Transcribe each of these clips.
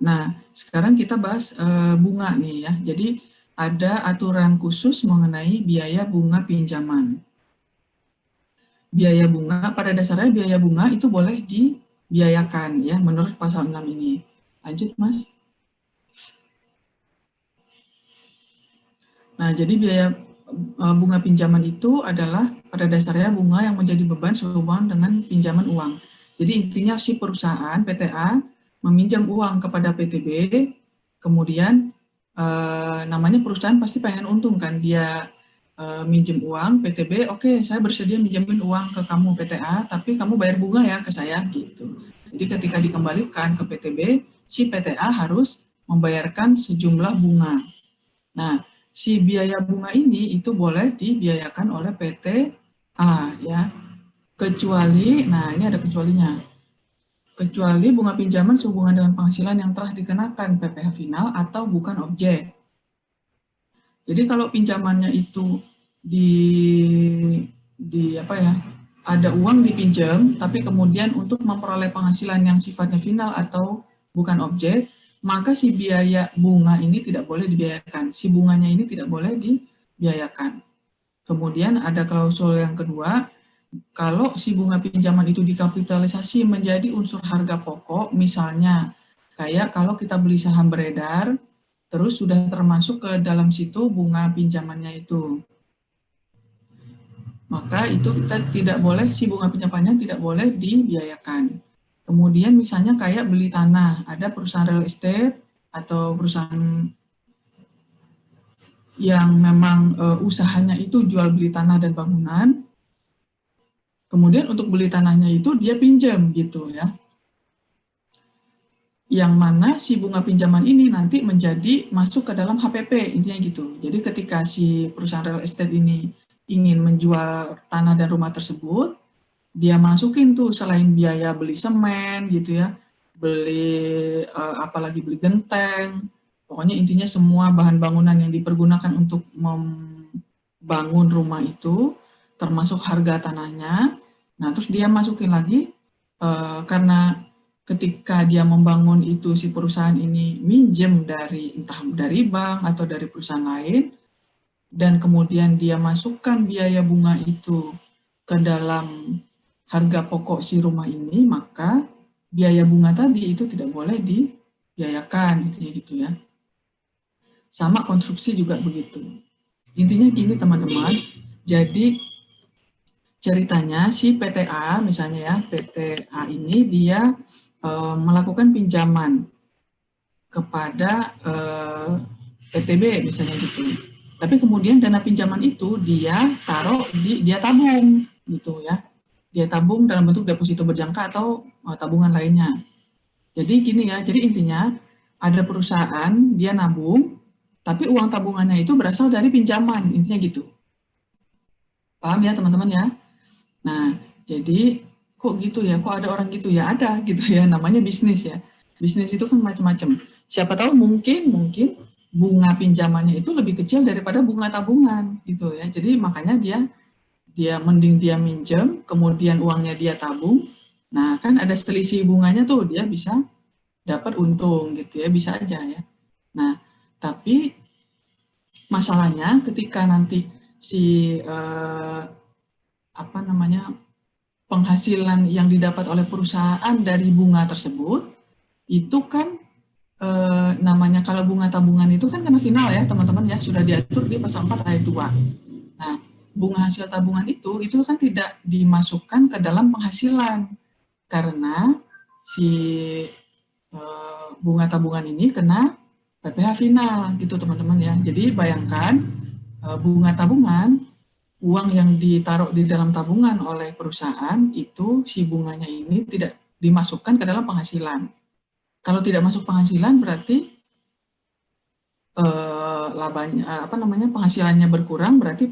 Nah, sekarang kita bahas bunga nih ya. Jadi ada aturan khusus mengenai biaya bunga pinjaman. Biaya bunga, pada dasarnya biaya bunga itu boleh dibiayakan ya menurut pasal 6 ini. Lanjut, Mas. Nah, jadi biaya bunga pinjaman itu adalah pada dasarnya bunga yang menjadi beban sehubungan dengan pinjaman uang. Jadi intinya si perusahaan PTA meminjam uang kepada PTB, kemudian namanya perusahaan pasti pengen untung kan, dia minjem uang, PTB, oke, saya bersedia minjemin uang ke kamu PTA, tapi kamu bayar bunga ya ke saya gitu. Jadi ketika dikembalikan ke PTB, si PTA harus membayarkan sejumlah bunga. Nah, si biaya bunga ini itu boleh dibiayakan oleh PTA ya. Kecuali, nah ini ada kecualinya. Kecuali bunga pinjaman sehubungan dengan penghasilan yang telah dikenakan PPh final atau bukan objek. Jadi kalau pinjamannya itu di apa ya? Ada uang dipinjam, tapi kemudian untuk memperoleh penghasilan yang sifatnya final atau bukan objek, maka si biaya bunga ini tidak boleh dibiayakan. Si bunganya ini tidak boleh dibiayakan. Kemudian ada klausul yang kedua, kalau si bunga pinjaman itu dikapitalisasi menjadi unsur harga pokok, misalnya kayak kalau kita beli saham beredar, terus sudah termasuk ke dalam situ bunga pinjamannya itu, maka itu kita tidak boleh, si bunga pinjamannya tidak boleh dibiayakan. Kemudian misalnya kayak beli tanah, ada perusahaan real estate atau perusahaan yang memang usahanya itu jual beli tanah dan bangunan, kemudian untuk beli tanahnya itu dia pinjam gitu ya. Yang mana si bunga pinjaman ini nanti menjadi masuk ke dalam HPP, intinya gitu. Jadi ketika si perusahaan real estate ini ingin menjual tanah dan rumah tersebut, dia masukin tuh selain biaya beli semen gitu ya, beli apalagi beli genteng, pokoknya intinya semua bahan bangunan yang dipergunakan untuk membangun rumah itu, termasuk harga tanahnya. Nah terus dia masukin lagi karena ketika dia membangun itu si perusahaan ini minjem dari entah dari bank atau dari perusahaan lain, dan kemudian dia masukkan biaya bunga itu ke dalam harga pokok si rumah ini, maka biaya bunga tadi itu tidak boleh dibiayakan, intinya gitu ya. Sama konstruksi juga begitu. Intinya gini teman-teman, jadi ceritanya si PTA misalnya ya, PTA ini dia melakukan pinjaman kepada PTB misalnya gitu. Tapi kemudian dana pinjaman itu dia taruh dia tabung gitu ya. Dia tabung dalam bentuk deposito berjangka atau tabungan lainnya. Jadi gini ya, jadi intinya ada perusahaan dia nabung, tapi uang tabungannya itu berasal dari pinjaman, intinya gitu. Paham ya teman-teman ya? Nah, jadi kok gitu ya, kok ada orang gitu ya, ada gitu ya, namanya bisnis ya. Bisnis itu kan macam-macam. Siapa tahu mungkin bunga pinjamannya itu lebih kecil daripada bunga tabungan gitu ya. Jadi makanya dia mending dia minjem, kemudian uangnya dia tabung. Nah, kan ada selisih bunganya tuh, dia bisa dapat untung gitu ya, bisa aja ya. Nah, tapi masalahnya ketika nanti si apa namanya penghasilan yang didapat oleh perusahaan dari bunga tersebut itu kan namanya kalau bunga tabungan itu kan kena final ya teman-teman ya, sudah diatur di pasal 4 ayat 2. Nah, bunga hasil tabungan itu kan tidak dimasukkan ke dalam penghasilan karena si bunga tabungan ini kena PPh final gitu teman-teman ya. Jadi bayangkan bunga tabungan, uang yang ditaruh di dalam tabungan oleh perusahaan itu si bunganya ini tidak dimasukkan ke dalam penghasilan. Kalau tidak masuk penghasilan berarti labanya apa namanya penghasilannya berkurang, berarti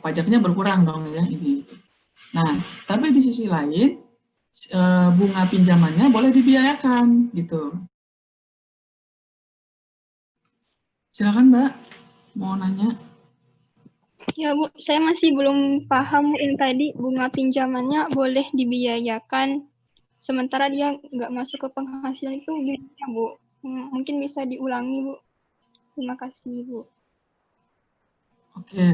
pajaknya berkurang dong ya ini. Nah, tapi di sisi lain bunga pinjamannya boleh dibiayakan gitu. Silakan Mbak, mau nanya. Ya Bu, saya masih belum paham yang tadi bunga pinjamannya boleh dibiayakan, sementara dia nggak masuk ke penghasilan itu gimana Bu? Mungkin bisa diulangi, Bu. Terima kasih, Bu. Oke.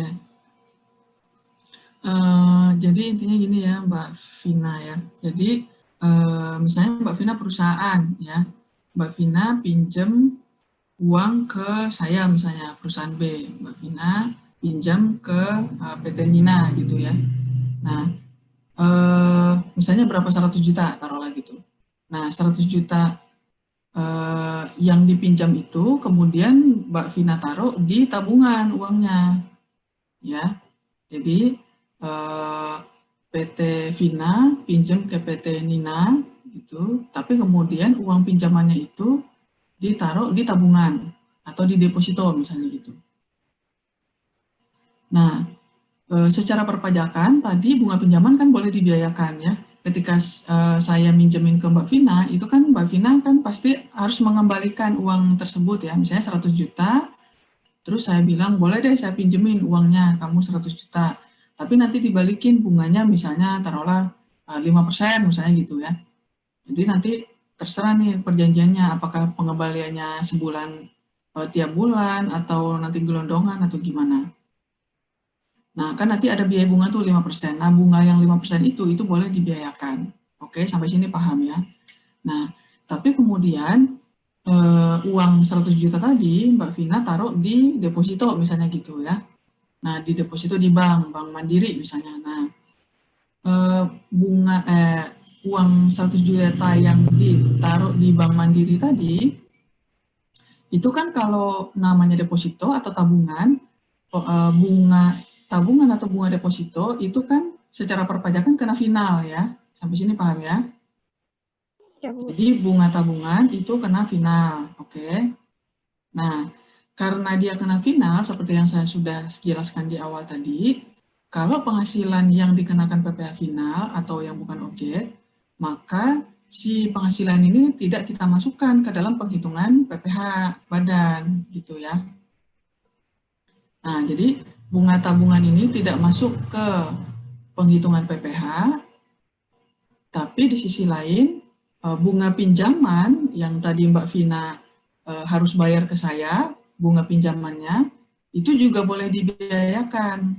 Jadi intinya gini ya Mbak Vina ya. Jadi misalnya Mbak Vina perusahaan ya. Mbak Vina pinjem uang ke saya misalnya perusahaan B. Mbak Vina pinjam ke PT Nina gitu ya. Nah, misalnya berapa 100 juta taruhlah gitu. Nah, 100 juta yang dipinjam itu kemudian Mbak Vina taruh di tabungan uangnya ya. Jadi PT Vina pinjam ke PT Nina gitu, tapi kemudian uang pinjamannya itu ditaruh di tabungan atau di deposito misalnya gitu. Nah, secara perpajakan tadi bunga pinjaman kan boleh dibiayakan ya. Ketika saya minjemin ke Mbak Vina, itu kan Mbak Vina kan pasti harus mengembalikan uang tersebut ya, misalnya 100 juta, terus saya bilang boleh deh saya pinjemin uangnya kamu 100 juta. Tapi nanti dibalikin bunganya misalnya taruhlah 5% misalnya gitu ya. Jadi nanti terserah nih perjanjiannya apakah pengembaliannya sebulan tiap bulan atau nanti gelondongan atau gimana. Nah, kan nanti ada biaya bunga tuh 5%. Nah, bunga yang 5% itu boleh dibiayakan. Oke, sampai sini paham ya. Nah, tapi kemudian uang 100 juta tadi Mbak Vina taruh di deposito misalnya gitu ya. Nah, di deposito di bank Mandiri misalnya. Nah, bunga uang 100 juta yang ditaruh di Bank Mandiri tadi itu kan kalau namanya deposito atau tabungan, bunga tabungan atau bunga deposito itu kan secara perpajakan kena final ya. Sampai sini paham ya? Ya, Bu. Jadi bunga tabungan itu kena final, oke? Nah, karena dia kena final, seperti yang saya sudah jelaskan di awal tadi, kalau penghasilan yang dikenakan PPh final atau yang bukan objek, maka si penghasilan ini tidak kita masukkan ke dalam penghitungan PPh badan, gitu ya. Nah, jadi bunga tabungan ini tidak masuk ke penghitungan PPh, tapi di sisi lain, bunga pinjaman yang tadi Mbak Vina harus bayar ke saya, bunga pinjamannya, itu juga boleh dibiayakan.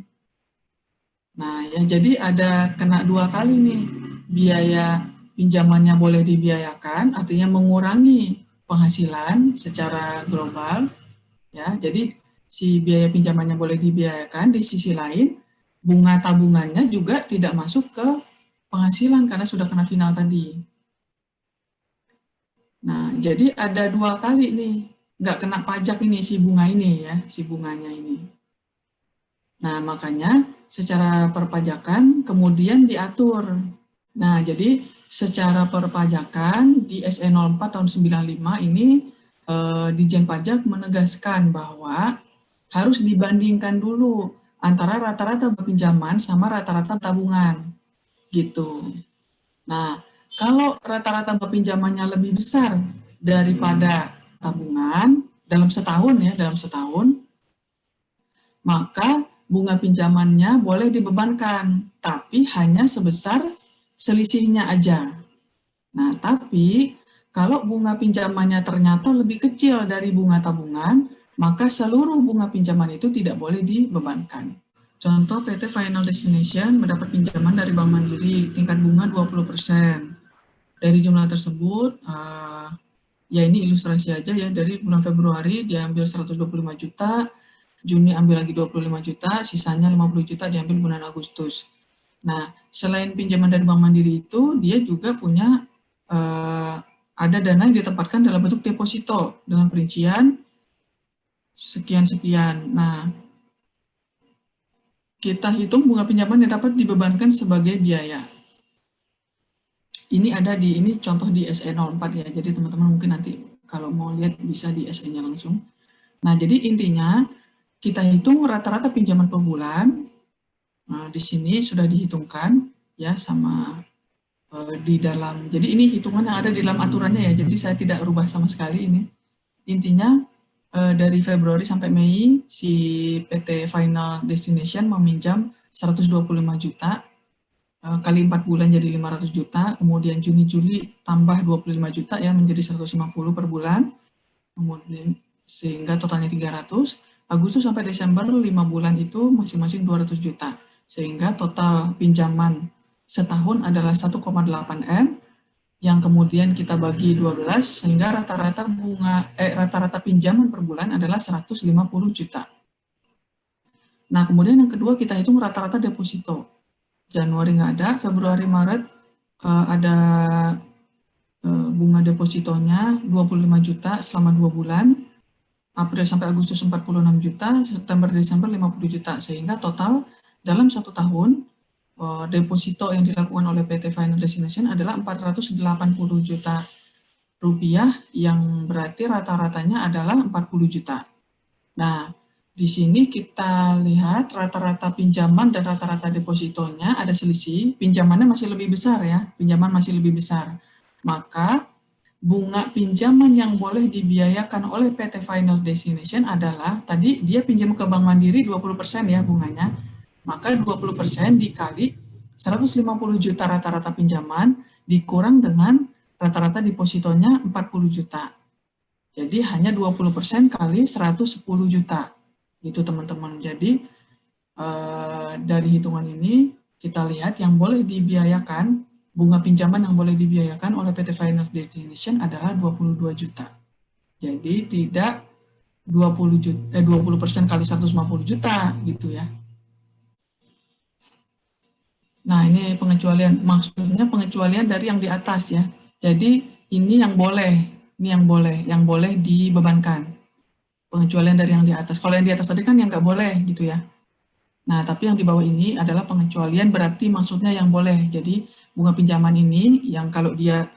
Nah, ya jadi ada kena 2 kali nih, biaya pinjamannya boleh dibiayakan, artinya mengurangi penghasilan secara global, ya. Jadi si biaya pinjamannya boleh dibiayakan, di sisi lain bunga tabungannya juga tidak masuk ke penghasilan karena sudah kena final tadi. Nah, jadi ada 2 kali nih, nggak kena pajak ini si bunga ini ya, si bunganya ini. Nah, makanya secara perpajakan kemudian diatur. Nah, jadi secara perpajakan di SE 04 tahun 95 ini Dijen Pajak menegaskan bahwa harus dibandingkan dulu antara rata-rata pinjaman sama rata-rata tabungan. Gitu. Nah, kalau rata-rata pinjamannya lebih besar daripada tabungan dalam setahun ya, maka bunga pinjamannya boleh dibebankan, tapi hanya sebesar selisihnya aja. Nah, tapi kalau bunga pinjamannya ternyata lebih kecil dari bunga tabungan, maka seluruh bunga pinjaman itu tidak boleh dibebankan. Contoh PT Final Destination mendapat pinjaman dari Bank Mandiri tingkat bunga 20%. Dari jumlah tersebut, ya ini ilustrasi aja ya, dari bulan Februari diambil 125 juta, Juni ambil lagi 25 juta, sisanya 50 juta diambil bulan Agustus. Nah, selain pinjaman dari Bank Mandiri itu, dia juga punya ada dana yang ditempatkan dalam bentuk deposito dengan perincian sekian-sekian. Nah, kita hitung bunga pinjaman yang dapat dibebankan sebagai biaya. Ini ada di, ini contoh di SE 04 ya, jadi teman-teman mungkin nanti kalau mau lihat bisa di SE-nya langsung. Nah, jadi intinya kita hitung rata-rata pinjaman per bulan. Nah, di sini sudah dihitungkan ya sama di dalam. Jadi ini hitungan yang ada di dalam aturannya ya. Jadi saya tidak rubah sama sekali ini. Intinya dari Februari sampai Mei si PT Final Destination meminjam 125 juta kali 4 bulan jadi 500 juta. Kemudian Juni Juli tambah 25 juta ya menjadi 150 per bulan. kemudian sehingga totalnya 300. Agustus sampai Desember 5 bulan itu masing-masing 200 juta. Sehingga total pinjaman setahun adalah 1,8 M, yang kemudian kita bagi 12 sehingga rata-rata pinjaman per bulan adalah 150 juta. Nah, kemudian yang kedua kita hitung rata-rata deposito. Januari nggak ada, Februari Maret ada bunga depositonya 25 juta selama 2 bulan. April sampai Agustus 46 juta, September Desember 50 juta, sehingga total dalam 1 tahun deposito yang dilakukan oleh PT Final Destination adalah 480 juta rupiah, yang berarti rata-ratanya adalah 40 juta. Nah, di sini kita lihat rata-rata pinjaman dan rata-rata depositonya ada selisih, pinjamannya masih lebih besar ya, pinjaman masih lebih besar. Maka bunga pinjaman yang boleh dibiayakan oleh PT Final Destination adalah, tadi dia pinjam ke Bank Mandiri 20% ya bunganya, maka 20% dikali 150 juta rata-rata pinjaman dikurang dengan rata-rata depositonya 40 juta. Jadi hanya 20% kali 110 juta. Gitu teman-teman. Jadi dari hitungan ini kita lihat yang boleh dibiayakan, bunga pinjaman yang boleh dibiayakan oleh PT Final Destination adalah 22 juta. Jadi tidak 20% kali 150 juta gitu ya. Nah, ini pengecualian, maksudnya pengecualian dari yang di atas ya. Jadi ini yang boleh dibebankan. Pengecualian dari yang di atas. Kalau yang di atas tadi kan yang nggak boleh gitu ya. Nah, tapi yang di bawah ini adalah pengecualian, berarti maksudnya yang boleh. Jadi bunga pinjaman ini yang kalau dia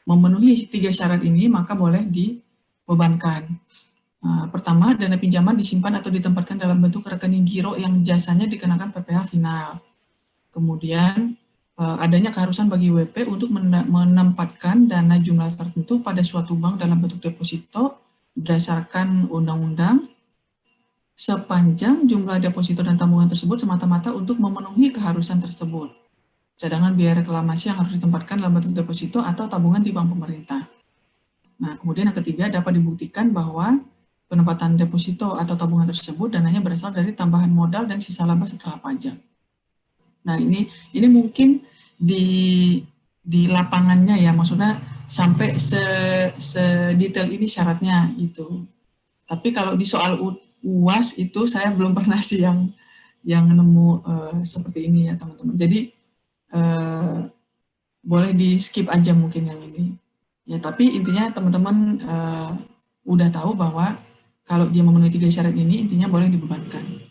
memenuhi 3 syarat ini maka boleh dibebankan. Pertama, dana pinjaman disimpan atau ditempatkan dalam bentuk rekening giro yang jasanya dikenakan PPh final. Kemudian adanya keharusan bagi WP untuk menempatkan dana jumlah tertentu pada suatu bank dalam bentuk deposito berdasarkan undang-undang, sepanjang jumlah deposito dan tabungan tersebut semata-mata untuk memenuhi keharusan tersebut. Cadangan biaya reklamasi yang harus ditempatkan dalam bentuk deposito atau tabungan di bank pemerintah. Nah, kemudian yang ketiga, dapat dibuktikan bahwa penempatan deposito atau tabungan tersebut dananya berasal dari tambahan modal dan sisa laba setelah pajak. Nah, ini mungkin di lapangannya ya, maksudnya sampai sedetail ini syaratnya itu. Tapi kalau di soal UAS itu saya belum pernah sih yang nemu seperti ini ya teman-teman. Jadi boleh di skip aja mungkin yang ini. Ya, tapi intinya teman-teman udah tahu bahwa kalau dia memenuhi 3 syarat ini intinya boleh dibebankan.